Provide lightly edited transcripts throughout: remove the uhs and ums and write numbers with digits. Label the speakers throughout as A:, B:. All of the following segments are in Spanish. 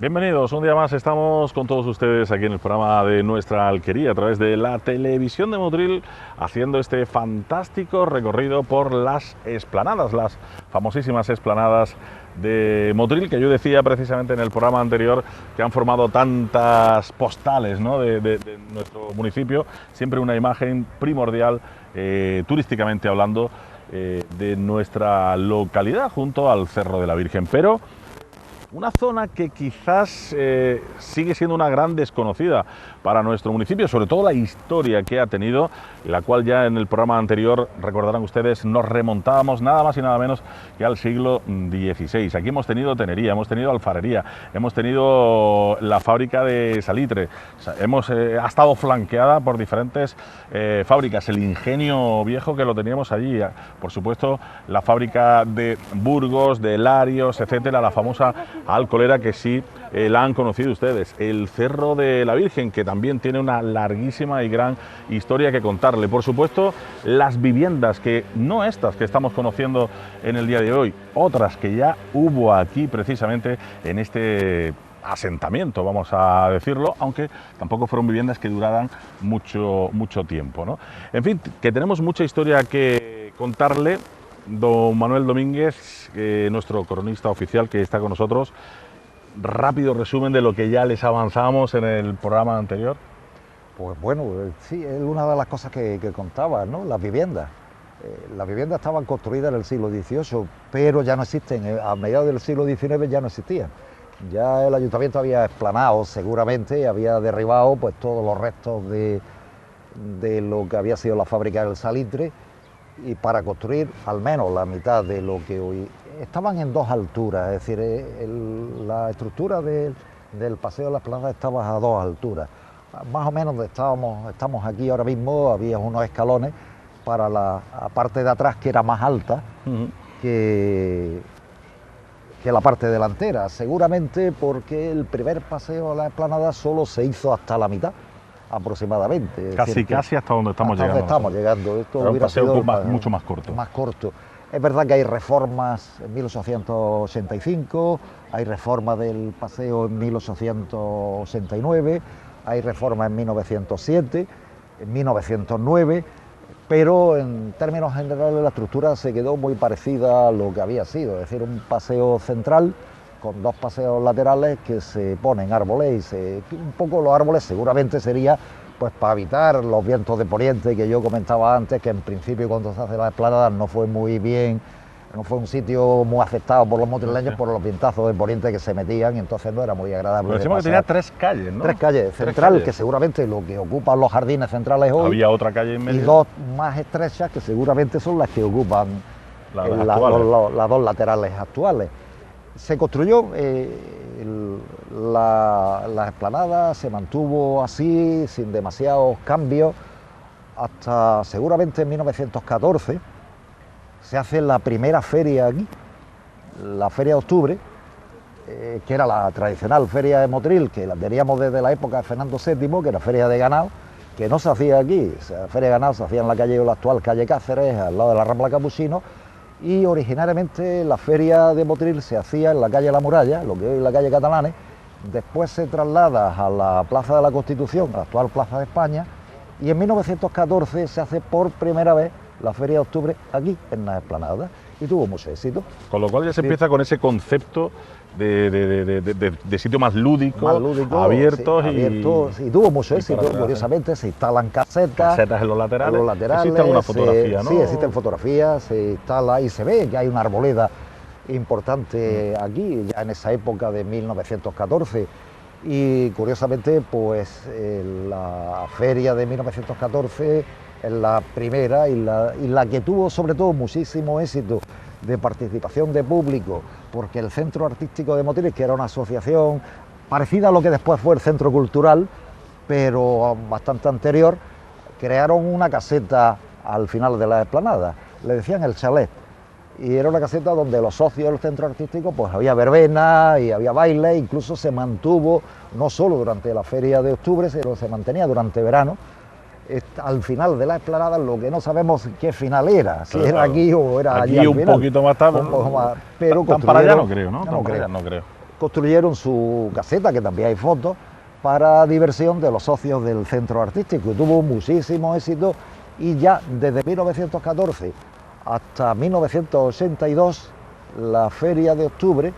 A: Bienvenidos, un día más estamos con todos ustedes aquí en el programa de Nuestra Alquería a través de la televisión de Motril, haciendo este fantástico recorrido por las esplanadas, las famosísimas esplanadas de Motril, que yo decía precisamente en el programa anterior que han formado tantas postales, ¿no?, de nuestro municipio, siempre una imagen primordial turísticamente hablando de nuestra localidad junto al Cerro de la Virgen, pero una zona que quizás sigue siendo una gran desconocida para nuestro municipio, sobre todo la historia que ha tenido, la cual ya en el programa anterior, recordarán ustedes, nos remontábamos nada más y nada menos que al siglo XVI. Aquí hemos tenido tenería, hemos tenido alfarería, hemos tenido la fábrica de salitre, ha estado flanqueada por diferentes fábricas, el ingenio viejo que lo teníamos allí, por supuesto la fábrica de Burgos, de Larios, etcétera, la famosa alcoholera que sí la han conocido ustedes, el Cerro de la Virgen, que también tiene una larguísima y gran historia que contarle. Por supuesto, las viviendas, que no estas que estamos conociendo en el día de hoy, otras que ya hubo aquí precisamente en este asentamiento, vamos a decirlo, aunque tampoco fueron viviendas que duraran mucho tiempo, ¿no? En fin, que tenemos mucha historia que contarle. Don Manuel Domínguez, nuestro cronista oficial que está con nosotros, rápido resumen de lo que ya les avanzamos en el programa anterior.
B: Pues bueno, sí, es una de las cosas que contaba, ¿no? Las viviendas. Las viviendas estaban construidas en el siglo XVIII, pero ya no existen. A mediados del siglo XIX ya no existían. Ya el ayuntamiento había explanado, seguramente, había derribado pues todos los restos de lo que había sido la fábrica del salitre, y para construir al menos la mitad de lo que hoy estaban en dos alturas, es decir, la estructura del Paseo de la Esplanada estaba a dos alturas. Más o menos donde estamos aquí ahora mismo, había unos escalones para la parte de atrás, que era más alta que la parte delantera, seguramente porque el primer paseo a la Esplanada solo se hizo hasta la mitad aproximadamente.
A: Casi hasta donde estamos llegando.
B: Esto
A: hubiera
B: un paseo
A: sido mucho más corto.
B: Más corto. Es verdad que hay reformas en 1885, hay reforma del paseo en 1869, hay reforma en 1907, en 1909, pero en términos generales la estructura se quedó muy parecida a lo que había sido, es decir, un paseo central con dos paseos laterales que se ponen árboles, un poco los árboles seguramente sería pues para evitar los vientos de poniente que yo comentaba antes, que en principio cuando se hace la esplanada no fue muy bien, no fue un sitio muy aceptado por los motrileños por los vientazos de poniente que se metían, y entonces no era muy agradable.
A: Pero decimos que tenía tres calles, ¿no?
B: Tres calles, central, que seguramente lo que ocupan los jardines centrales hoy.
A: Había otra calle en medio.
B: Y dos más estrechas que seguramente son las que ocupan las dos laterales actuales. Se construyó la explanada, se mantuvo así, sin demasiados cambios, hasta seguramente en 1914 se hace la primera feria aquí, la Feria de Octubre, que era la tradicional feria de Motril, que la teníamos desde la época de Fernando VII, que era feria de ganado, que no se hacía aquí. La feria de ganado se hacía en la calle, la actual calle Cáceres, al lado de la Rambla Capuchino, y originariamente la feria de Motril se hacía en la calle La Muralla, lo que hoy es la calle Catalanes, después se traslada a la Plaza de la Constitución, la actual Plaza de España, y en 1914 se hace por primera vez la Feria de Octubre aquí, en la Esplanada, y tuvo mucho éxito.
A: Con lo cual ya se empieza con ese concepto de sitio más lúdico, abiertos,
B: y tuvo mucho éxito. Curiosamente se instalan casetas
A: en los laterales. Existe alguna fotografía, ¿no?
B: Sí, existen fotografías, se instala y se ve que hay una arboleda importante aquí, ya en esa época de 1914. Y curiosamente, pues la feria de 1914 es la primera y la que tuvo sobre todo muchísimo éxito de participación de público, porque el Centro Artístico de Motril, que era una asociación parecida a lo que después fue el Centro Cultural, pero bastante anterior, crearon una caseta al final de la explanada, le decían el chalet, y era una caseta donde los socios del Centro Artístico pues había verbena y había baile, incluso se mantuvo no solo durante la Feria de Octubre, sino se mantenía durante verano. Al final de la explanada, lo que no sabemos qué final era, si era aquí o era allí.
A: Aquí un poquito más tarde,
B: pero
A: tan para allá no creo, ¿no? No creo.
B: construyeron su caseta, que también hay fotos, para diversión de los socios del centro artístico, y tuvo muchísimo éxito, y ya desde 1914 hasta 1982 la feria de octubre,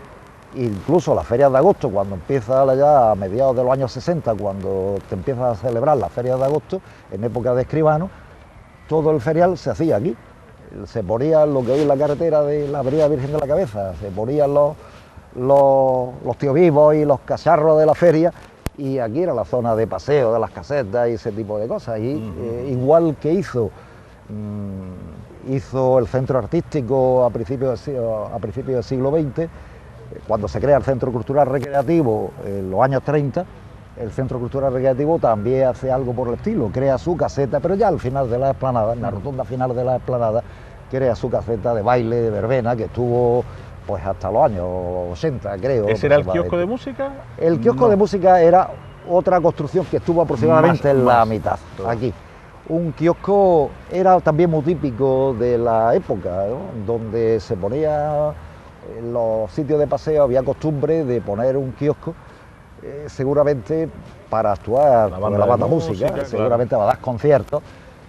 B: incluso las ferias de agosto, cuando empieza ya a mediados de los años 60, cuando te empiezas a celebrar las ferias de agosto, en época de Escribano, todo el ferial se hacía aquí. Se ponían lo que hoy es la carretera de la Avenida Virgen de la Cabeza, se ponían los tíos vivos y los cacharros de la feria, y aquí era la zona de paseo de las casetas y ese tipo de cosas. Y igual que hizo el centro artístico a principios del siglo XX, cuando se crea el Centro Cultural Recreativo en los años 30, el Centro Cultural Recreativo también hace algo por el estilo, crea su caseta, pero ya al final de la explanada, en la rotonda final de la explanada, crea su caseta de baile, de verbena, que estuvo pues hasta los años 80, creo.
A: ¿Ese era el kiosco de música?
B: El kiosco de música era otra construcción que estuvo aproximadamente en la mitad, aquí. Un kiosco era también muy típico de la época, ¿no? Donde se ponía en los sitios de paseo, había costumbre de poner un kiosco, seguramente para actuar con la banda música, seguramente para dar conciertos,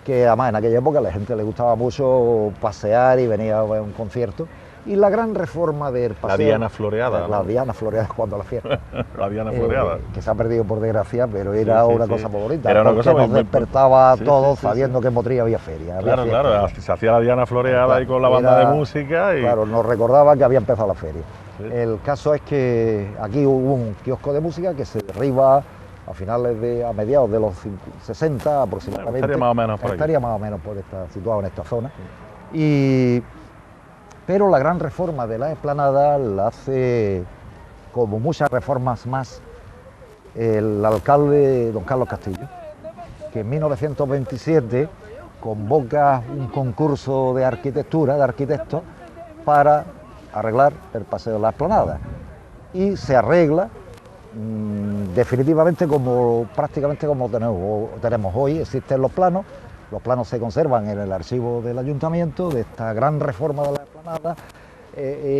B: que además en aquella época a la gente le gustaba mucho pasear y venir a ver un concierto. Y la gran reforma del paseo...
A: La Diana Floreada.
B: La Diana Floreada cuando la fiesta.
A: La Diana Floreada.
B: Que se ha perdido por desgracia, pero era una cosa muy bonita.
A: Era una cosa
B: nos despertaba a todos sabiendo que en Motril había feria.
A: Claro, claro, se hacía la Diana Floreada y con la banda de música. Y...
B: Claro, nos recordaba que había empezado la feria. Sí. El caso es que aquí hubo un kiosco de música que se derriba a mediados de los 60 aproximadamente.
A: Estaría más o menos por aquí.
B: Estaría más o menos situado en esta zona. Pero la gran reforma de la explanada la hace, como muchas reformas más, el alcalde don Carlos Castillo, que en 1927 convoca un concurso de arquitectura, de arquitectos, para arreglar el paseo de la explanada. Y se arregla definitivamente prácticamente como tenemos hoy. Existen los planos se conservan en el archivo del ayuntamiento de esta gran reforma de la explanada.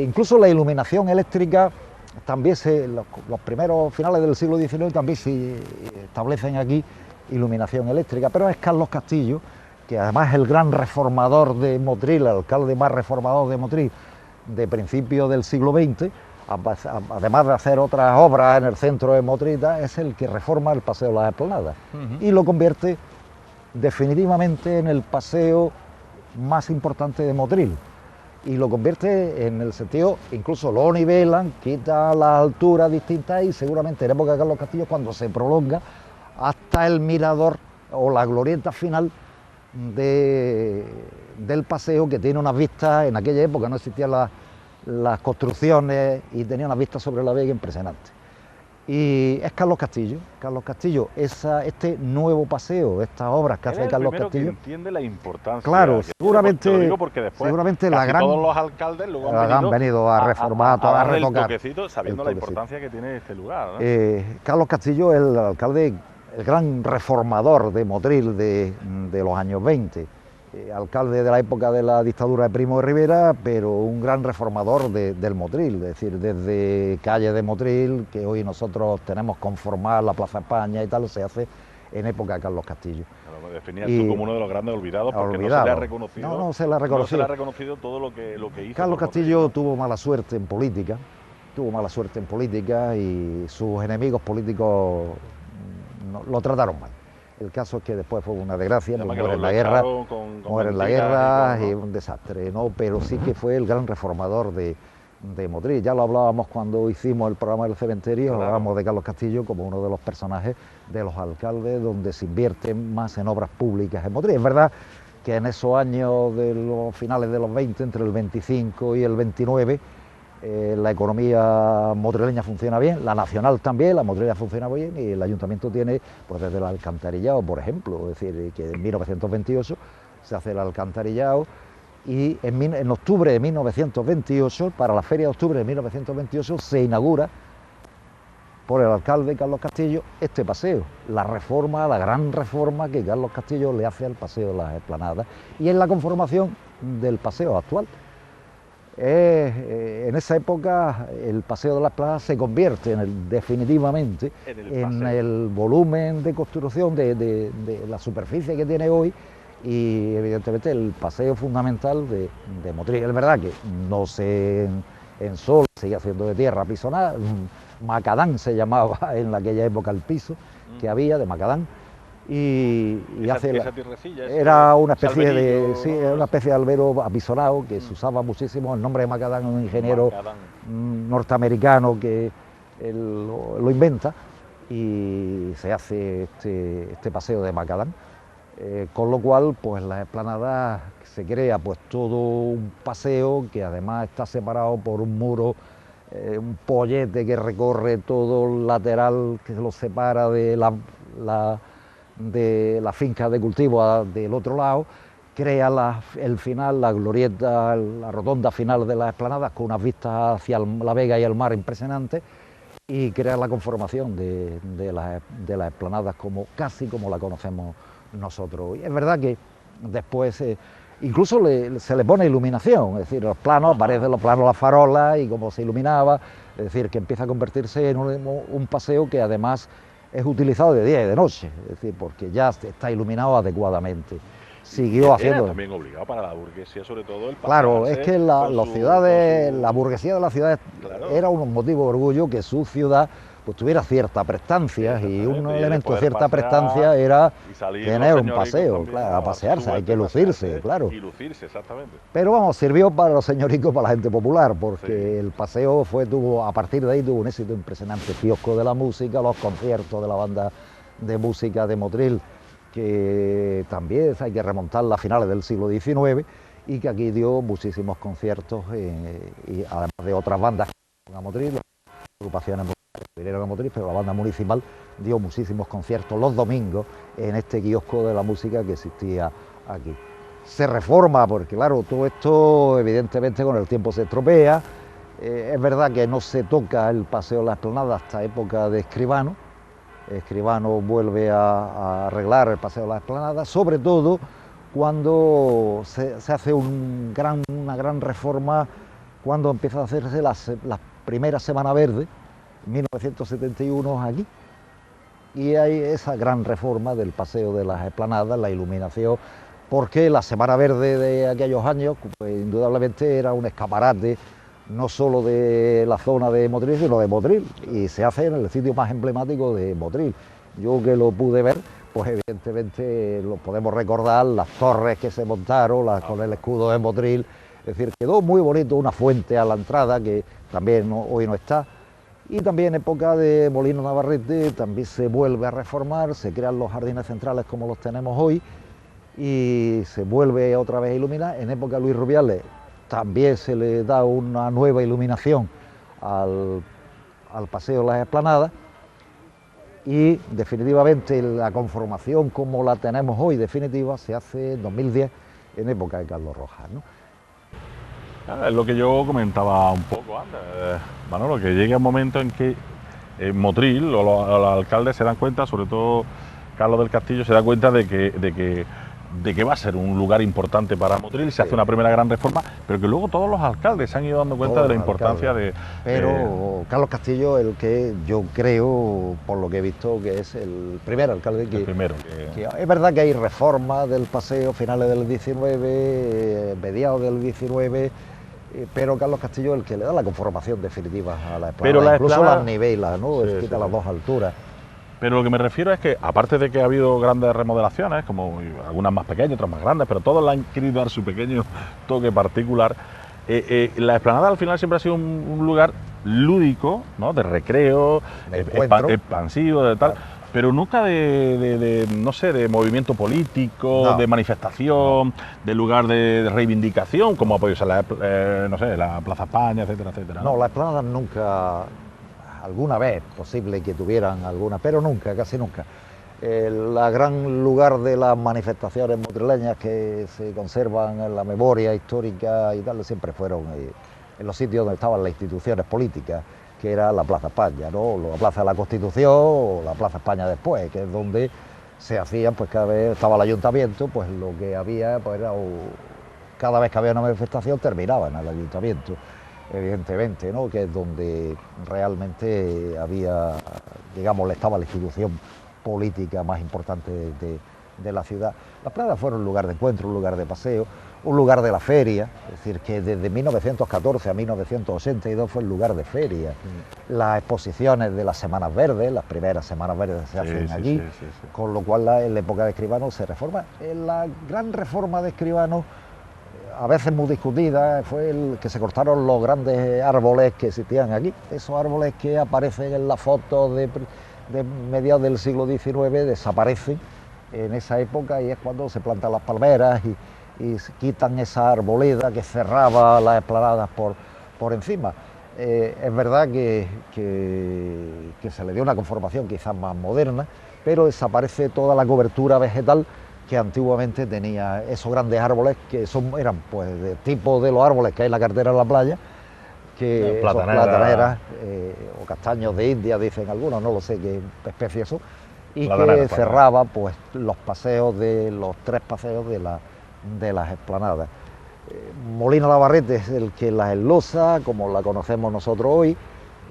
B: Incluso la iluminación eléctrica también los primeros finales del siglo XIX también se establecen aquí iluminación eléctrica, pero es Carlos Castillo, que además es el gran reformador de Motril, el alcalde más reformador de Motril de principios del siglo XX, además de hacer otras obras en el centro de Motril, es el que reforma el paseo de las Esplanadas y lo convierte definitivamente en el paseo más importante de Motril, y lo convierte en el sentido, incluso lo nivelan, quita las alturas distintas, y seguramente en época de Carlos Castillo, cuando se prolonga hasta el mirador o la glorieta final del paseo, que tiene unas vistas. En aquella época no existían las construcciones y tenía unas vistas sobre la vega impresionantes. Y es Carlos Castillo, este nuevo paseo, estas obras que hace Carlos Castillo.
A: Que entiende la importancia.
B: Claro, seguramente,
A: te lo digo porque después
B: seguramente
A: todos los alcaldes luego
B: han venido a reformar,
A: a retocar, sabiendo la importancia que tiene este lugar, ¿no?
B: Carlos Castillo es el alcalde, el gran reformador de Motril de los años 20. Alcalde de la época de la dictadura de Primo de Rivera, pero un gran reformador del Motril, es decir, desde calle de Motril, que hoy nosotros tenemos conformar la Plaza España y tal, se hace en época de Carlos Castillo.
A: Claro, me definías tú como uno de los grandes olvidados, porque no se le ha reconocido.
B: No se le ha reconocido.
A: No se le ha reconocido todo lo que hizo.
B: Carlos Castillo tuvo mala suerte en política, y sus enemigos políticos lo trataron mal. El caso es que después fue una desgracia, muere en la guerra, y un desastre, ¿no? Pero sí que fue el gran reformador de Motril. Ya lo hablábamos cuando hicimos el programa del cementerio, hablábamos de Carlos Castillo como uno de los personajes de los alcaldes donde se invierte más en obras públicas en Motril. Es verdad que en esos años de los finales de los 20, entre el 25 y el 29, la economía motrileña funciona bien, la nacional también, la motrileña funciona bien, y el ayuntamiento tiene, pues desde el alcantarillado, por ejemplo, es decir, que en 1928 se hace el alcantarillado, y en octubre de 1928, para la feria de octubre de 1928, se inaugura por el alcalde Carlos Castillo este paseo, la gran reforma que Carlos Castillo le hace al paseo de las Esplanadas, y es la conformación del paseo actual. En esa época el Paseo de la Esplanadas se convierte definitivamente en el volumen de construcción de la superficie que tiene hoy y evidentemente el paseo fundamental de Motril. Es verdad que no se en sol, sigue haciendo de tierra pisonada, macadán se llamaba en aquella época el piso que había de macadán.
A: Esa tierrecilla,
B: era una especie de sí, era una especie de albero apisonado que se usaba muchísimo. El nombre de macadán, un ingeniero norteamericano que lo inventa y se hace este paseo de macadán, con lo cual pues la explanada se crea pues todo un paseo que además está separado por un muro, un pollete que recorre todo el lateral que lo separa de la finca de cultivo del otro lado, crea el final, la glorieta, la rotonda final de las esplanadas con unas vistas hacia la vega y el mar impresionantes y crea la conformación de las esplanadas casi como la conocemos nosotros. Y es verdad que después incluso se le pone iluminación, es decir, los planos, aparecen los planos, las farolas y cómo se iluminaba, es decir, que empieza a convertirse en un paseo que además es utilizado de día y de noche, es decir, porque ya está iluminado adecuadamente. Siguió haciendo.
A: Era también obligado para la burguesía, sobre todo el
B: claro, es que la burguesía de las ciudades claro, era un motivo de orgullo que su ciudad pues tuviera cierta prestancia y un elemento de cierta prestancia era tener un paseo, claro, a pasearse, hay que lucirse, claro.
A: Y lucirse, exactamente.
B: Pero vamos, sirvió para los señoricos, para la gente popular, porque el paseo a partir de ahí tuvo un éxito impresionante. Kiosco de la música, los conciertos de la banda de música de Motril, que también hay que remontar a finales del siglo XIX y que aquí dio muchísimos conciertos y además de otras bandas a Motril, agrupaciones vinieron a Motril, pero la banda municipal dio muchísimos conciertos los domingos en este kiosco de la música que existía aquí. Se reforma porque claro, todo esto evidentemente con el tiempo se estropea, es verdad que no se toca el Paseo de la Explanada hasta época de Escribano. Escribano vuelve a arreglar el Paseo de la Explanada, sobre todo cuando se hace una gran reforma, cuando empieza a hacerse las primeras Semana Verde, 1971 aquí, y hay esa gran reforma del Paseo de las Esplanadas, la iluminación, porque la Semana Verde de aquellos años, pues, indudablemente era un escaparate, no solo de la zona de Motril, sino de Motril, y se hace en el sitio más emblemático de Motril. Yo que lo pude ver, pues evidentemente lo podemos recordar, las torres que se montaron, con el escudo de Motril, es decir, quedó muy bonito, una fuente a la entrada que también hoy no está, y también en época de Molino Navarrete también se vuelve a reformar, se crean los jardines centrales como los tenemos hoy, y se vuelve otra vez a iluminar. En época de Luis Rubiales también se le da una nueva iluminación al Paseo de las Esplanadas y definitivamente la conformación como la tenemos hoy definitiva se hace en 2010 en época de Carlos Rojas, ¿no?
A: Es lo que yo comentaba un poco antes, Manolo, que llega un momento en que Motril o los alcaldes se dan cuenta, sobre todo Carlos del Castillo, se da cuenta de que va a ser un lugar importante para Motril, se hace una primera gran reforma, pero que luego todos los alcaldes se han ido dando cuenta de la importancia de...
B: Pero Carlos Castillo, el que yo creo, por lo que he visto, que es el primer alcalde que... es verdad que hay reformas del paseo, finales del 19, mediados del 19, pero Carlos Castillo es el que le da la conformación definitiva a la explanada, incluso las nivelas, ¿no? Quita las dos alturas.
A: Pero lo que me refiero es que, aparte de que ha habido grandes remodelaciones, como algunas más pequeñas, otras más grandes, pero todos le han querido dar su pequeño toque particular, la explanada al final siempre ha sido un lugar lúdico, ¿no? De recreo, expansivo, de tal, pero nunca no sé, de movimiento político, no, de manifestación, de lugar de reivindicación, como puede ser no sé, la Plaza España, etcétera, etcétera.
B: No, la explanada nunca... Alguna vez posible que tuvieran alguna, pero nunca, casi nunca. El gran lugar de las manifestaciones motrileñas que se conservan en la memoria histórica y tal, siempre fueron en los sitios donde estaban las instituciones políticas, que era la Plaza España, ¿no? La Plaza de la Constitución o la Plaza España después, que es donde se hacían, pues cada vez estaba el ayuntamiento, pues lo que había pues era cada vez que había una manifestación terminaba en el ayuntamiento, evidentemente, ¿no? Que es donde realmente había, digamos, estaba la institución política más importante de la ciudad. Las plazas fueron un lugar de encuentro, un lugar de paseo, un lugar de la feria, es decir, que desde 1914 a 1982 fue el lugar de feria. Las exposiciones de las Semanas Verdes, las primeras Semanas Verdes se hacen allí, con lo cual en la época de Escribano se reforma. La gran reforma de Escribano, a veces muy discutida, fue el que se cortaron los grandes árboles que existían aquí, esos árboles que aparecen en las fotos de mediados del siglo XIX, desaparecen en esa época y es cuando se plantan las palmeras y quitan esa arboleda que cerraba las esplanadas por encima. Es verdad que se le dio una conformación quizás más moderna, pero desaparece toda la cobertura vegetal que antiguamente tenía esos grandes árboles que eran pues de tipo de los árboles que hay en la carretera de la playa, que plataneras o castaños de India, dicen algunos, no lo sé qué especie son, y que cerraba pues los paseos los tres paseos de las esplanadas. Molina Labarrete es el que las enlosa, como la conocemos nosotros hoy,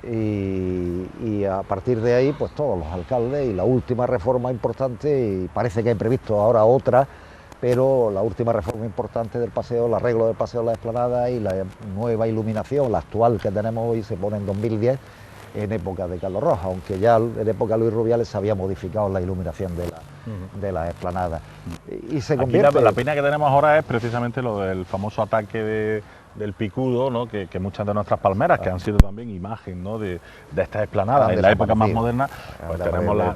B: y a partir de ahí pues todos los alcaldes, y la última reforma importante, y parece que hay previsto ahora otra, pero la última reforma importante del paseo, el arreglo del paseo de la esplanada y la nueva iluminación, la actual que tenemos hoy, se pone en 2010, en época de Carlos Rojas, aunque ya en época de Luis Rubiales se había modificado la iluminación de la esplanada. Y se convierte...
A: Aquí la pena que tenemos ahora es precisamente lo del famoso ataque del picudo, ¿no? que muchas de nuestras palmeras, que han sido también imagen, ¿no? de estas esplanadas, en la época más moderna, pues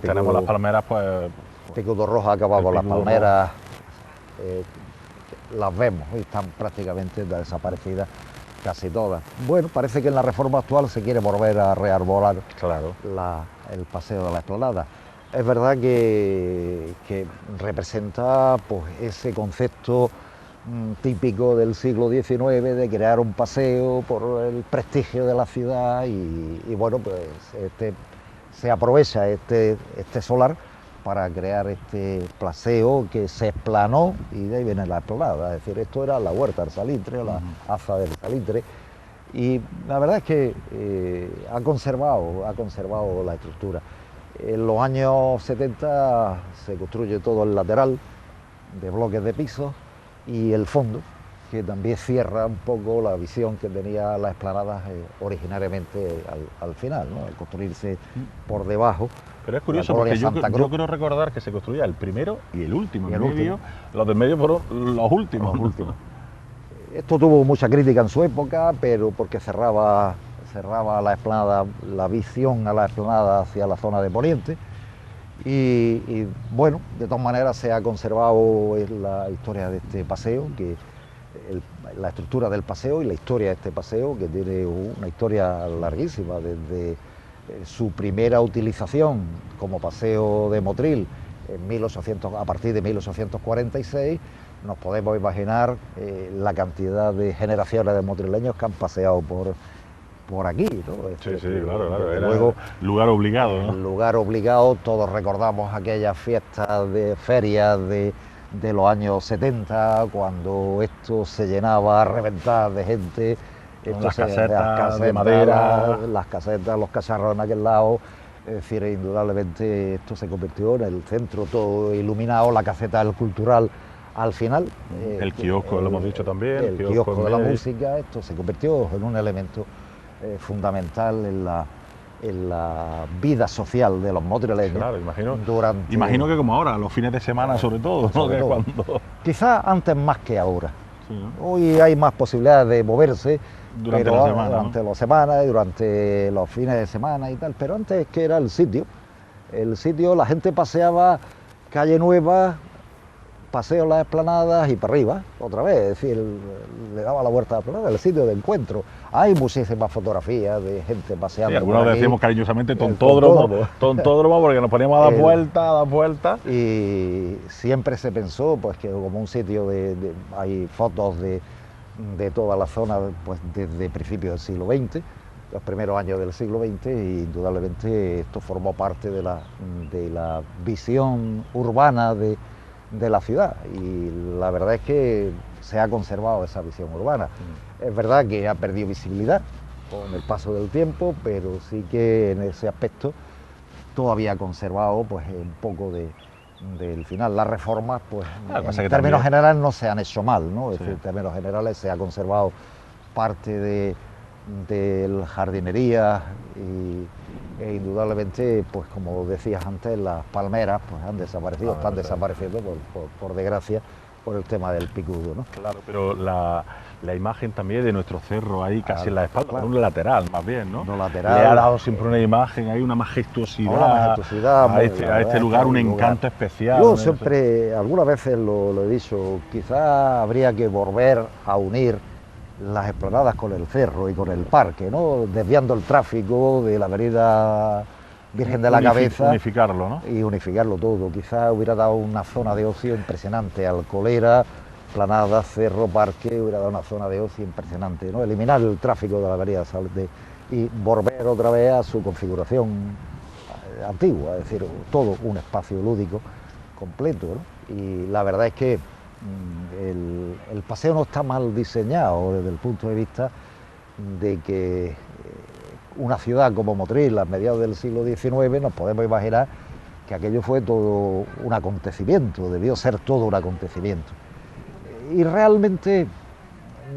A: tenemos las palmeras, pues...
B: Picudo rojo ha acabado con las palmeras, las vemos y están prácticamente desaparecidas casi todas. Bueno, parece que en la reforma actual se quiere volver a rearbolar el paseo de la esplanada. Es verdad que representa pues ese concepto típico del siglo XIX de crear un paseo por el prestigio de la ciudad y bueno, pues se aprovecha este solar para crear este paseo que se esplanó y de ahí viene la esplanada. Es decir, esto era la huerta del salitre, la haza del salitre, y la verdad es que ha conservado la estructura. En los años 70 se construye todo el lateral de bloques de piso y el fondo, que también cierra un poco la visión que tenía la esplanada originariamente al final, ¿no? Al construirse por debajo.
A: Pero es curioso porque yo quiero recordar que se construía el primero y el último. Los del medio fueron los últimos.
B: Esto tuvo mucha crítica en su época, pero porque cerraba la esplanada, la visión a la esplanada hacia la zona de Poniente. Y bueno, de todas maneras se ha conservado la historia de este paseo, la estructura del paseo y la historia de este paseo, que tiene una historia larguísima desde su primera utilización como paseo de Motril a partir de 1846. Nos podemos imaginar la cantidad de generaciones de motrileños que han paseado por aquí, ¿no?
A: Sí, claro, era luego, lugar obligado, ¿no?
B: Lugar obligado, todos recordamos aquellas fiestas de ferias de los años 70, cuando esto se llenaba a reventar de gente.
A: Las casetas de madera,
B: las casetas, los cacharros en aquel lado. Es decir, indudablemente esto se convirtió en el centro todo iluminado, la caseta del cultural al final.
A: El kiosco, lo hemos dicho también.
B: El kiosco de la música, esto se convirtió en un elemento fundamental en la vida social de los motrileños.
A: Claro, imagino que como ahora, los fines de semana sobre todo, ¿no?
B: Quizás antes más que ahora. Sí, ¿no? Hoy hay más posibilidades de moverse durante la semana y durante los fines de semana y tal, pero antes que era el sitio, la gente paseaba calle Nueva, paseo las esplanadas y para arriba, otra vez, es decir, le daba la vuelta a la esplanada, el sitio de encuentro. Hay muchísimas fotografías de gente paseando.
A: Sí, algunos decimos cariñosamente tontódromo, porque nos poníamos a dar vueltas.
B: Y siempre se pensó pues que como un sitio hay fotos de toda la zona pues desde principios del siglo XX, los primeros años del siglo XX, y indudablemente esto formó parte de la visión urbana de la ciudad, y la verdad es que se ha conservado esa visión urbana. Es verdad que ha perdido visibilidad con el paso del tiempo, pero sí que en ese aspecto todavía ha conservado pues un poco del final. Las reformas, pues en términos generales no se han hecho mal, ¿no? Es decir, en términos generales se ha conservado parte de jardinería e indudablemente, pues como decías antes, las palmeras pues han desaparecido, están desapareciendo por desgracia, por el tema del picudo, ¿no?
A: Claro, pero la imagen también de nuestro cerro ahí casi en la espalda, claro. Un lateral más bien, ¿no?
B: No lateral.
A: Le ha dado siempre una imagen, hay una majestuosidad, a este lugar, un encanto especial.
B: Yo siempre, algunas veces lo he dicho, quizá habría que volver a unir las explanadas con el cerro y con el parque, ¿no? Desviando el tráfico de la avenida Virgen de la Cabeza.
A: Unificarlo, ¿no?
B: Y unificarlo todo. Quizás hubiera dado una zona de ocio impresionante. Alcolera, Planada, Cerro, Parque, hubiera dado una zona de ocio impresionante, ¿no? Eliminar el tráfico de la avenida y volver otra vez a su configuración antigua, es decir, todo un espacio lúdico completo, ¿no? Y la verdad es que el paseo no está mal diseñado desde el punto de vista de que una ciudad como Motril a mediados del siglo XIX nos podemos imaginar que aquello fue todo un acontecimiento, debió ser todo un acontecimiento. Y realmente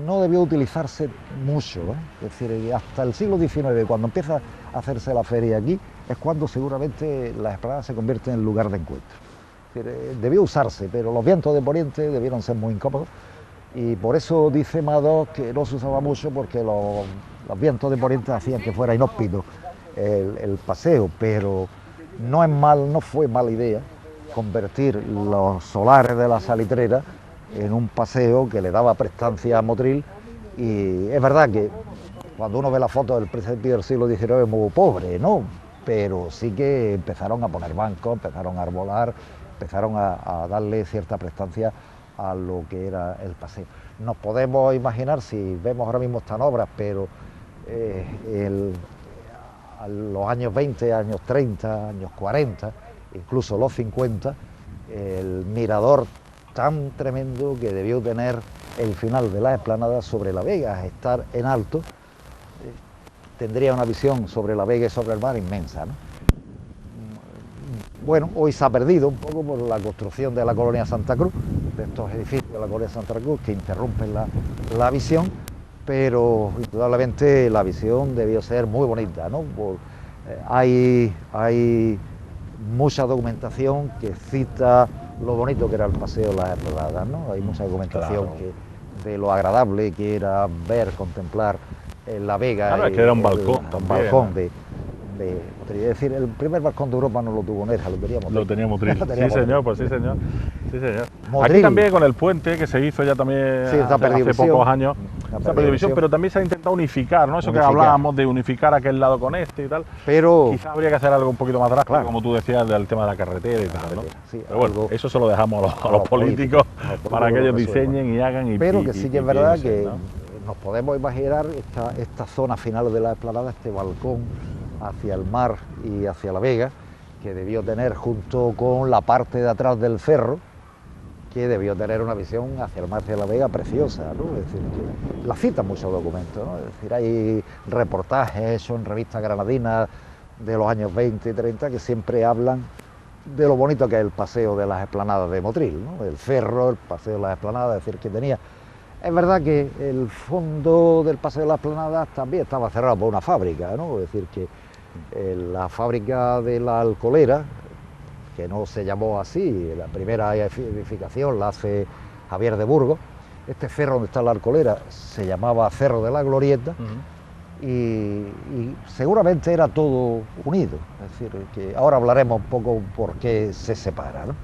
B: no debió utilizarse mucho, ¿eh? Es decir, hasta el siglo XIX, cuando empieza a hacerse la feria aquí, es cuando seguramente las explanadas se convierten en lugar de encuentro. Es decir, debió usarse, pero los vientos de poniente debieron ser muy incómodos y por eso dice Madoz que no se usaba mucho porque los vientos de poniente hacían que fuera inhóspito el paseo, pero no fue mala idea convertir los solares de la Salitrera en un paseo que le daba prestancia a Motril, y es verdad que cuando uno ve la foto del principio del siglo XIX es muy pobre, ¿no? Pero sí que empezaron a poner bancos, empezaron a arbolar, empezaron a darle cierta prestancia a lo que era el paseo. Nos podemos imaginar, si vemos ahora mismo están obras, pero a los años 20, años 30, años 40, incluso los 50, el mirador tan tremendo que debió tener el final de la explanada sobre la Vega, estar en alto, tendría una visión sobre la Vega y sobre el mar inmensa, ¿no? Bueno, hoy se ha perdido un poco por la construcción de la colonia Santa Cruz, de estos edificios de la colonia Santa Cruz que interrumpen la visión, pero indudablemente la visión debió ser muy bonita, ¿no? Hay mucha documentación que cita lo bonito que era el paseo de las Explanadas, ¿no? Hay mucha documentación, claro, de lo agradable que era ver, contemplar la Vega.
A: Claro, es que era un balcón también.
B: Balcón es decir, el primer balcón de Europa no lo tuvo Nerja, lo teníamos.
A: Lo teníamos Motril. Sí, señor, pues sí, señor. Sí, señor.
B: Motril.
A: Aquí también con el puente que se hizo ya también hace pocos años, se ha perdido visión, pero también se ha intentado unificar, ¿no? Eso que hablábamos de unificar aquel lado con este y tal.
B: Pero
A: quizá habría que hacer algo un poquito más drástico, claro, como tú decías, del tema de la carretera y tal, ¿no?
B: Sí,
A: pero bueno, eso se lo dejamos a los políticos para que ellos diseñen y hagan.
B: Pero que sí que es verdad que nos podemos imaginar esta zona final de la explanada, este balcón hacia el mar y hacia la Vega, que debió tener junto con la parte de atrás del cerro, que debió tener una visión hacia el mar y hacia la Vega preciosa, ¿no? Es decir, que la citan muchos documentos, ¿no? Es decir, hay reportajes hechos en revistas granadinas de los años 20 y 30 que siempre hablan de lo bonito que es el paseo de las explanadas de Motril, ¿no? El cerro, el paseo de las explanadas, es decir, que tenía. Es verdad que el fondo del paseo de las explanadas también estaba cerrado por una fábrica, ¿no? Es decir, que la fábrica de la Alcolera, que no se llamó así, la primera edificación la hace Javier de Burgos, este cerro donde está la Alcolera se llamaba Cerro de la Glorieta, y seguramente era todo unido, es decir, que ahora hablaremos un poco por qué se separa, ¿no?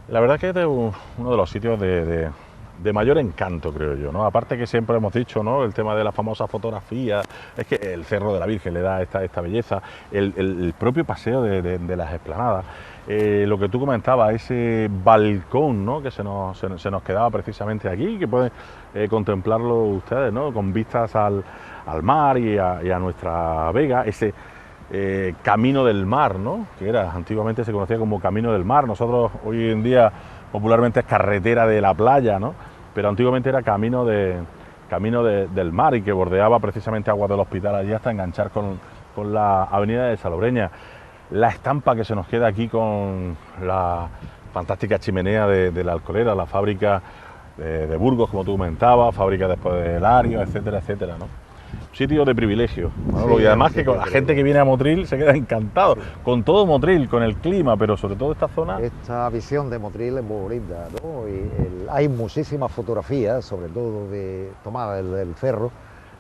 A: La verdad es que es uno de los sitios de mayor encanto, creo yo, ¿no? Aparte que siempre hemos dicho, ¿no? El tema de la famosa fotografía, es que el Cerro de la Virgen le da esta belleza, el propio paseo de las explanadas, lo que tú comentabas, ese balcón, ¿no? Que se nos quedaba precisamente aquí, que pueden contemplarlo ustedes, ¿no? Con vistas al mar y a nuestra Vega, ese Camino del Mar, ¿no? Que antiguamente se conocía como Camino del Mar. Nosotros hoy en día popularmente es carretera de la playa, ¿no? Pero antiguamente era camino del mar y que bordeaba precisamente Aguas del Hospital allí hasta enganchar con la avenida de Salobreña. La estampa que se nos queda aquí con la fantástica chimenea de la Alcolera, la fábrica de Burgos, como tú comentabas, fábrica después de Lario, etcétera, etcétera, ¿no? Sitio de privilegio, ¿no? Sí, y además que con la gente que viene a Motril se queda encantado, con todo Motril, con el clima, pero sobre todo esta zona.
B: Esta visión de Motril es muy bonita, ¿no? Hay muchísimas fotografías, sobre todo tomadas del cerro,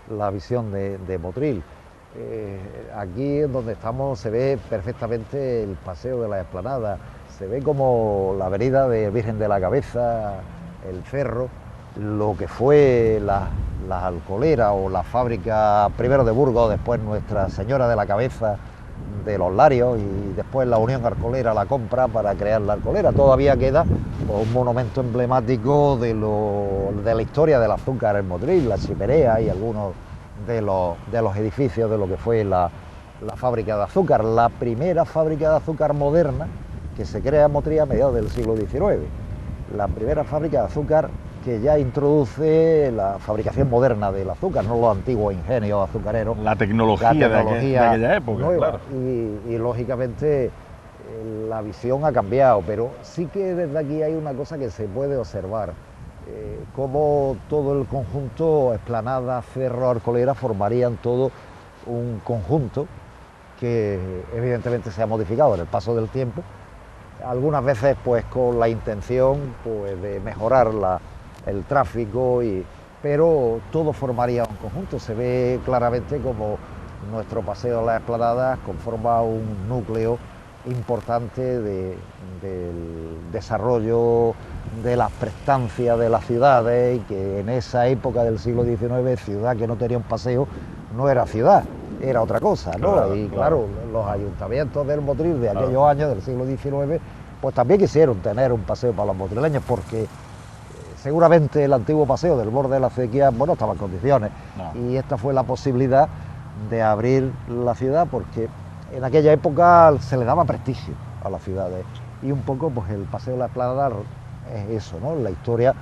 B: la visión de Motril. Aquí donde estamos se ve perfectamente el paseo de la Explanada, se ve como la avenida de Virgen de la Cabeza, el cerro, lo que fue la Alcolera o la fábrica primero de Burgos, después Nuestra Señora de la Cabeza de los Larios y después la Unión Alcolera la compra para crear la Alcolera. Todavía queda un monumento emblemático de la historia del azúcar en Motril, la chimenea y algunos de los edificios de lo que fue la fábrica de azúcar, la primera fábrica de azúcar moderna que se crea en Motril a mediados del siglo XIX. La primera fábrica de azúcar que ya introduce la fabricación moderna del azúcar, no los antiguos ingenios azucareros.
A: La tecnología de aquella época,
B: nueva,
A: claro.
B: Y lógicamente la visión ha cambiado, pero sí que desde aquí hay una cosa que se puede observar, cómo todo el conjunto, Explanada, Cerro, Alcolera, formarían todo un conjunto que evidentemente se ha modificado en el paso del tiempo, algunas veces pues con la intención pues, de mejorar el tráfico, pero todo formaría un conjunto. Se ve claramente como nuestro paseo de las Esplanadas conforma un núcleo importante del desarrollo de las prestancias de las ciudades, y que en esa época del siglo XIX, ciudad que no tenía un paseo no era ciudad, era otra cosa, ¿no?
A: Claro,
B: y claro, los ayuntamientos del Motril de aquellos años del siglo XIX pues también quisieron tener un paseo para los motrileños, porque seguramente el antiguo paseo del borde de la acequia, bueno, estaba en condiciones, y esta fue la posibilidad de abrir la ciudad, porque en aquella época se le daba prestigio a las ciudades, y un poco pues el paseo de la Explanada es eso, ¿no? La historia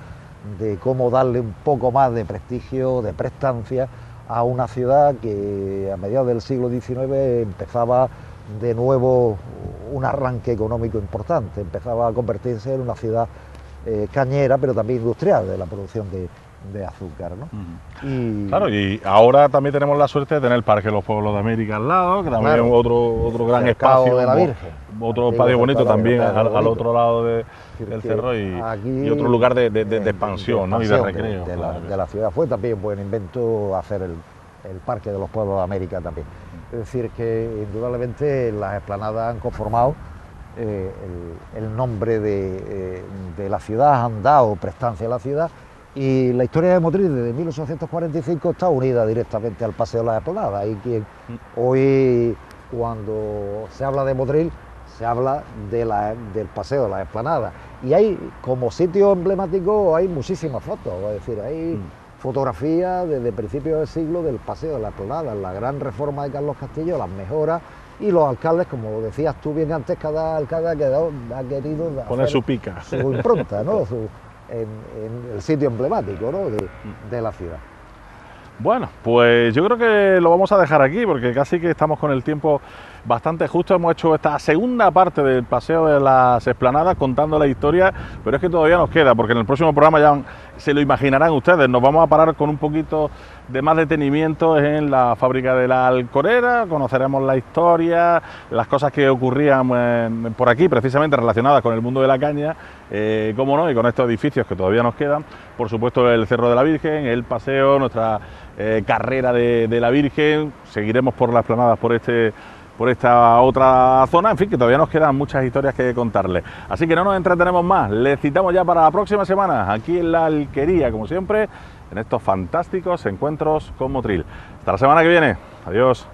B: de cómo darle un poco más de prestigio, de prestancia a una ciudad que a mediados del siglo XIX empezaba de nuevo un arranque económico importante, empezaba a convertirse en una ciudad cañera, pero también industrial, de la producción de azúcar, ¿no?
A: Claro, y ahora también tenemos la suerte de tener el Parque de los Pueblos de América al lado, que también es otro gran espacio,
B: de la Virgen,
A: otro espacio bonito también al otro lado del cerro, y otro lugar de expansión, ¿no? Y de recreo.
B: De la ciudad. Fue también un buen invento hacer el Parque de los Pueblos de América también. Es decir, que indudablemente las Esplanadas han conformado el nombre de la ciudad, han dado prestancia a la ciudad, y la historia de Motril desde 1845 está unida directamente al Paseo de las Esplanadas, y quien hoy, cuando se habla de Motril, se habla del Paseo de las Esplanadas, y hay como sitio emblemático, hay muchísimas fotos, es decir, hay fotografías desde principios del siglo del Paseo de las Esplanadas, la gran reforma de Carlos Castillo, las mejoras, y los alcaldes, como decías tú bien antes, cada alcalde ha querido
A: poner su pica,
B: su impronta, ¿no? En el sitio emblemático, ¿no? de la ciudad.
A: Bueno, pues yo creo que lo vamos a dejar aquí, porque casi que estamos con el tiempo bastante justo. Hemos hecho esta segunda parte del Paseo de las Esplanadas contando la historia, pero es que todavía nos queda, porque en el próximo programa ya se lo imaginarán ustedes, nos vamos a parar con un poquito de más detenimiento en la fábrica de la Alcolera, conoceremos la historia, las cosas que ocurrían por aquí, precisamente relacionadas con el mundo de la caña, cómo no, y con estos edificios que todavía nos quedan, por supuesto el Cerro de la Virgen, el paseo, nuestra carrera de la Virgen, seguiremos por las Esplanadas por esta otra zona, en fin, que todavía nos quedan muchas historias que contarles. Así que no nos entretenemos más, les citamos ya para la próxima semana, aquí en La Alquería, como siempre, en estos fantásticos encuentros con Motril. Hasta la semana que viene, adiós.